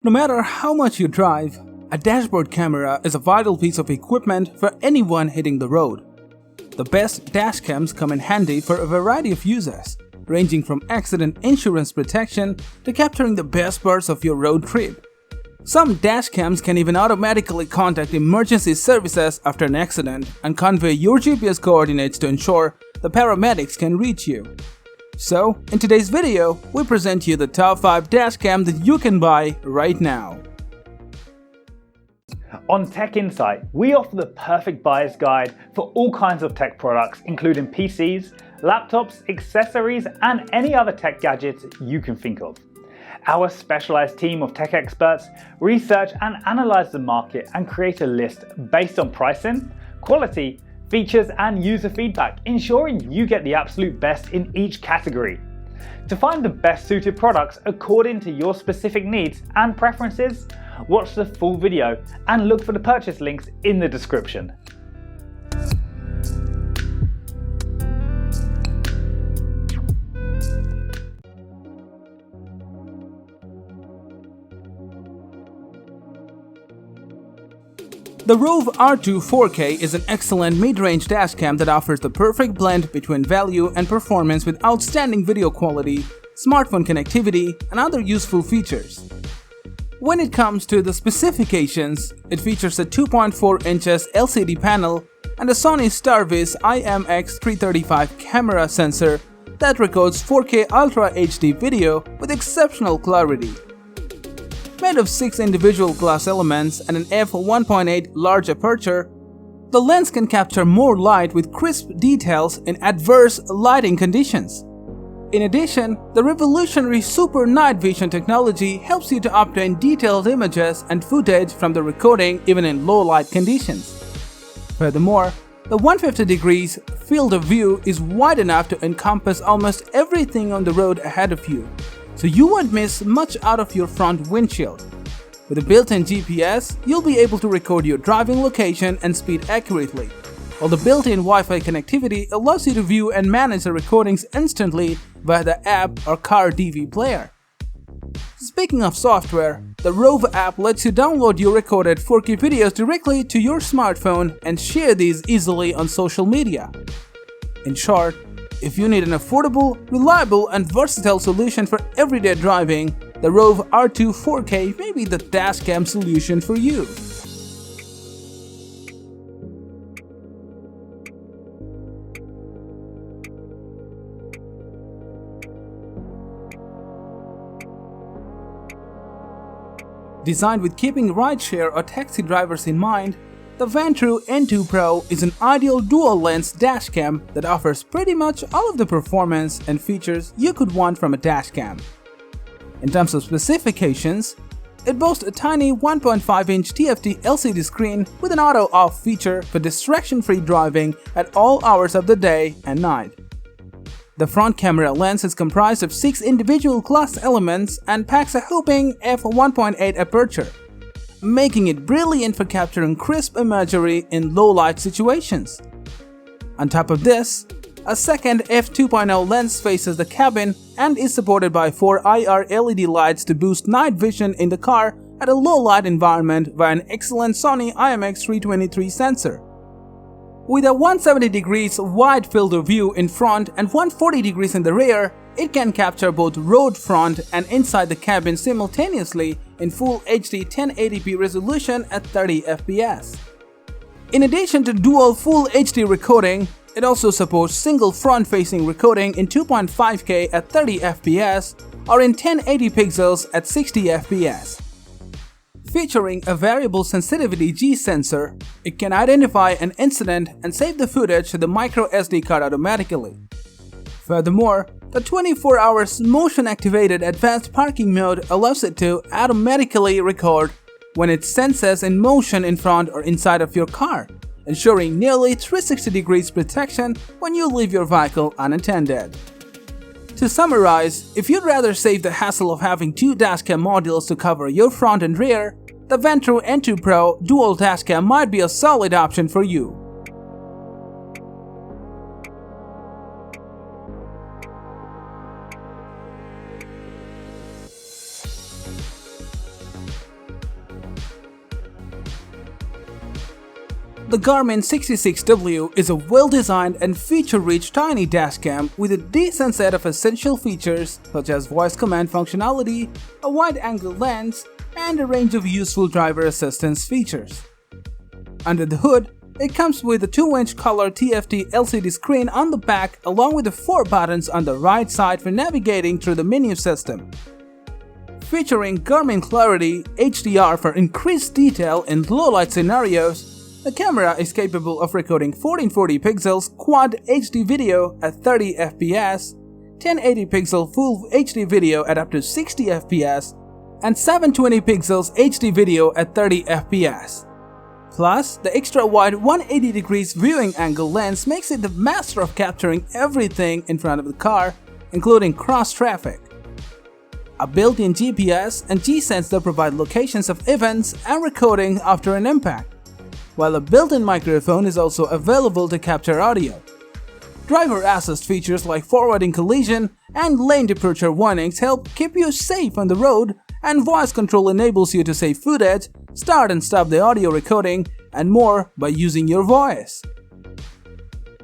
No matter how much you drive, a dashboard camera is a vital piece of equipment for anyone hitting the road. The best dashcams come in handy for a variety of uses, ranging from accident insurance protection to capturing the best parts of your road trip. Some dashcams can even automatically contact emergency services after an accident and convey your GPS coordinates to ensure the paramedics can reach you. So, in today's video, we present you the top 5 dashcam that you can buy right now. On Tech Insight, we offer the perfect buyer's guide for all kinds of tech products, including PCs, laptops, accessories, and any other tech gadgets you can think of. Our specialized team of tech experts research and analyze the market and create a list based on pricing, quality, features, and user feedback, ensuring you get the absolute best in each category. To find the best suited products according to your specific needs and preferences, watch the full video and look for the purchase links in the description. The Rove R2-4K is an excellent mid-range dashcam that offers the perfect blend between value and performance with outstanding video quality, smartphone connectivity, and other useful features. When it comes to the specifications, it features a 2.4 inches LCD panel and a Sony Starvis IMX335 camera sensor that records 4K Ultra HD video with exceptional clarity. Made of 6 individual glass elements and an f1.8 large aperture, the lens can capture more light with crisp details in adverse lighting conditions. In addition, the revolutionary Super Night Vision technology helps you to obtain detailed images and footage from the recording even in low light conditions. Furthermore, the 150 degrees field of view is wide enough to encompass almost everything on the road ahead of you, so you won't miss much out of your front windshield. With a built-in GPS, you'll be able to record your driving location and speed accurately, while the built-in Wi-Fi connectivity allows you to view and manage the recordings instantly via the app or car DV player. Speaking of software, the Rove app lets you download your recorded 4K videos directly to your smartphone and share these easily on social media. In short, if you need an affordable, reliable, and versatile solution for everyday driving, the Rove R2-4K may be the dashcam solution for you. Designed with keeping rideshare or taxi drivers in mind, the Vantrue N2 Pro is an ideal dual-lens dashcam that offers pretty much all of the performance and features you could want from a dashcam. In terms of specifications, it boasts a tiny 1.5-inch TFT LCD screen with an auto-off feature for distraction-free driving at all hours of the day and night. The front camera lens is comprised of 6 individual glass elements and packs a whopping f1.8 aperture, making it brilliant for capturing crisp imagery in low-light situations. On top of this, a second f2.0 lens faces the cabin and is supported by 4 IR LED lights to boost night vision in the car at a low-light environment via an excellent Sony IMX323 sensor. With a 170 degrees wide field of view in front and 140 degrees in the rear, it can capture both road front and inside the cabin simultaneously in Full HD 1080p resolution at 30 fps. In addition to dual Full HD recording, it also supports single front-facing recording in 2.5K at 30 fps or in 1080 pixels at 60 fps. Featuring a variable sensitivity G sensor, it can identify an incident and save the footage to the micro SD card automatically. Furthermore, the 24 hours motion-activated advanced parking mode allows it to automatically record when it senses in motion in front or inside of your car, ensuring nearly 360 degrees protection when you leave your vehicle unattended. To summarize, if you'd rather save the hassle of having 2 dashcam modules to cover your front and rear, the Vantrue N2 Pro dual dashcam might be a solid option for you. The Garmin 66W is a well-designed and feature-rich tiny dashcam with a decent set of essential features such as voice command functionality, a wide-angle lens, and a range of useful driver assistance features. Under the hood, it comes with a 2-inch color TFT LCD screen on the back along with the 4 buttons on the right side for navigating through the menu system. Featuring Garmin Clarity HDR for increased detail in low-light scenarios, the camera is capable of recording 1440 pixels Quad HD video at 30 fps, 1080 pixel Full HD video at up to 60 fps, and 720 pixels HD video at 30 fps. Plus, the extra-wide 180 degrees viewing angle lens makes it the master of capturing everything in front of the car, including cross-traffic. A built-in GPS and G-sensor provide locations of events and recording after an impact, while a built-in microphone is also available to capture audio. Driver assist features like forwarding collision and lane departure warnings help keep you safe on the road, and voice control enables you to save footage, start and stop the audio recording, and more by using your voice.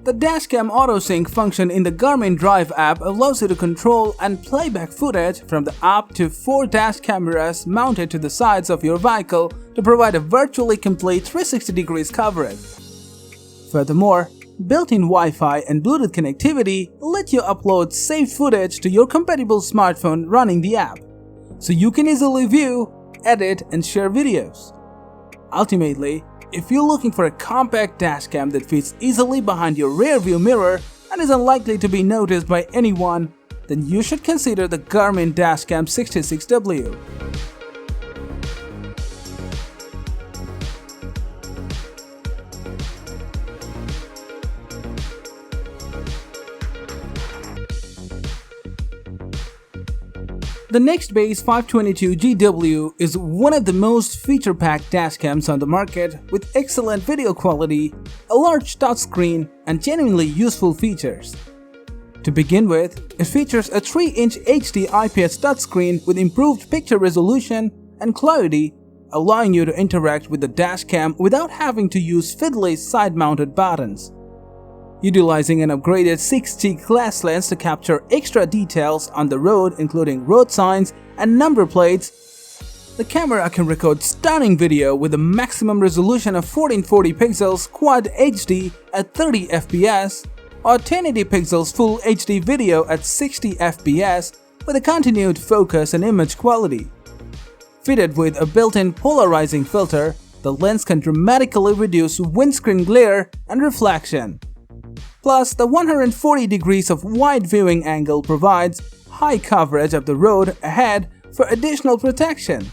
The dashcam auto-sync function in the Garmin Drive app allows you to control and playback footage from the app to 4 dash cameras mounted to the sides of your vehicle to provide a virtually complete 360 degrees coverage. Furthermore, built-in Wi-Fi and Bluetooth connectivity let you upload saved footage to your compatible smartphone running the app, so you can easily view, edit, and share videos. Ultimately, if you're looking for a compact dashcam that fits easily behind your rearview mirror and is unlikely to be noticed by anyone, then you should consider the Garmin Dashcam 66W. The Nextbase 522GW is one of the most feature-packed dashcams on the market with excellent video quality, a large touchscreen, and genuinely useful features. To begin with, it features a 3-inch HD IPS touchscreen with improved picture resolution and clarity, allowing you to interact with the dashcam without having to use fiddly side-mounted buttons. Utilizing an upgraded 6G glass lens to capture extra details on the road including road signs and number plates, the camera can record stunning video with a maximum resolution of 1440 pixels Quad HD at 30 fps or 1080 pixels Full HD video at 60 fps with a continued focus and image quality. Fitted with a built-in polarizing filter, the lens can dramatically reduce windscreen glare and reflection. Plus, the 140 degrees of wide viewing angle provides high coverage of the road ahead for additional protection.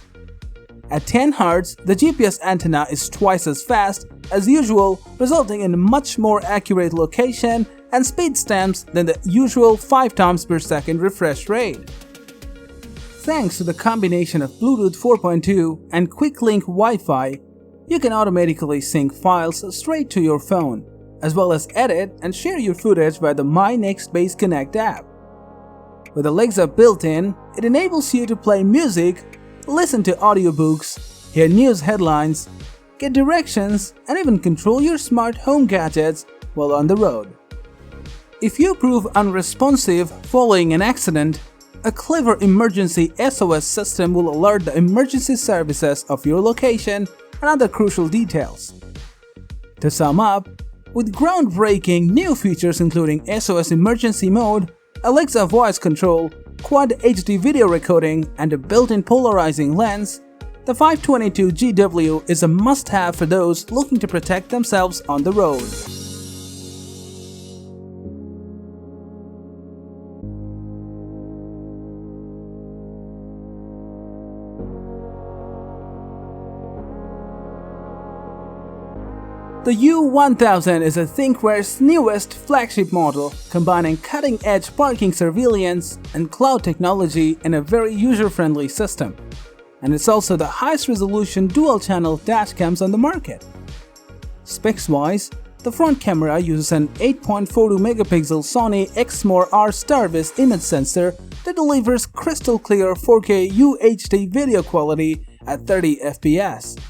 At 10 Hz, the GPS antenna is twice as fast as usual, resulting in a much more accurate location and speed stamps than the usual 5 times per second refresh rate. Thanks to the combination of Bluetooth 4.2 and quick-link Wi-Fi, you can automatically sync files straight to your phone, as well as edit and share your footage via the My Nextbase Connect app. With Alexa built in, it enables you to play music, listen to audiobooks, hear news headlines, get directions, and even control your smart home gadgets while on the road. If you prove unresponsive following an accident, a clever emergency SOS system will alert the emergency services of your location and other crucial details. To sum up, with groundbreaking new features including SOS emergency mode, Alexa voice control, Quad HD video recording, and a built-in polarizing lens, the 522GW is a must-have for those looking to protect themselves on the road. The U1000 is a Thinkware's newest flagship model, combining cutting-edge parking surveillance and cloud technology in a very user-friendly system. And it's also the highest-resolution dual-channel dashcams on the market. Specs-wise, the front camera uses an 8.42-megapixel Sony Exmor-R Starvis image sensor that delivers crystal-clear 4K UHD video quality at 30 fps.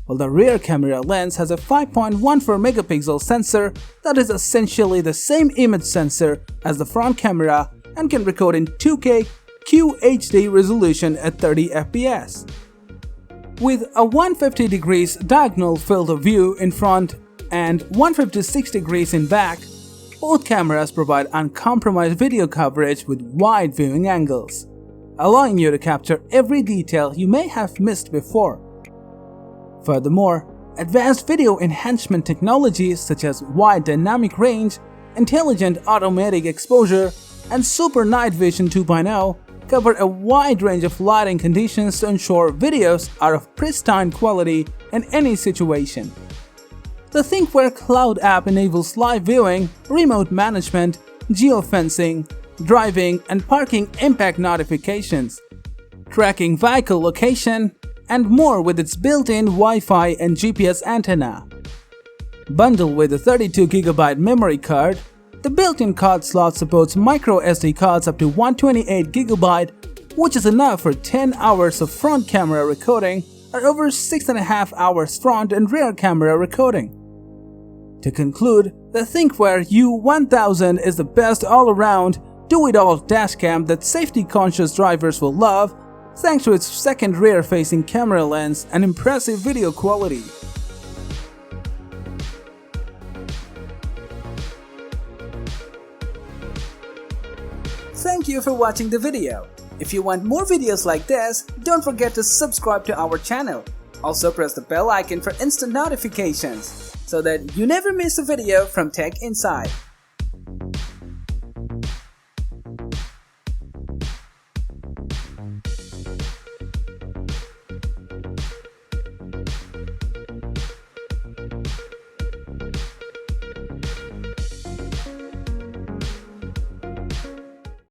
while the rear camera lens has a 5.14 megapixel sensor that is essentially the same image sensor as the front camera and can record in 2K QHD resolution at 30 fps. With a 150 degrees diagonal field of view in front and 156 degrees in back, both cameras provide uncompromised video coverage with wide viewing angles, allowing you to capture every detail you may have missed before. Furthermore, advanced video enhancement technologies such as wide dynamic range, intelligent automatic exposure, and Super Night Vision 2.0 cover a wide range of lighting conditions to ensure videos are of pristine quality in any situation. The Thinkware Cloud app enables live viewing, remote management, geofencing, driving and parking impact notifications, tracking vehicle location, and more with its built-in Wi-Fi and GPS antenna. Bundled with a 32GB memory card, the built-in card slot supports micro SD cards up to 128GB, which is enough for 10 hours of front camera recording or over 6.5 hours front and rear camera recording. To conclude, the Thinkware U1000 is the best all-around, do-it-all dashcam that safety-conscious drivers will love, thanks to its second rear-facing camera lens and impressive video quality. Thank you for watching the video. If you want more videos like this, don't forget to subscribe to our channel. Also press the bell icon for instant notifications so that you never miss a video from Tech Inside.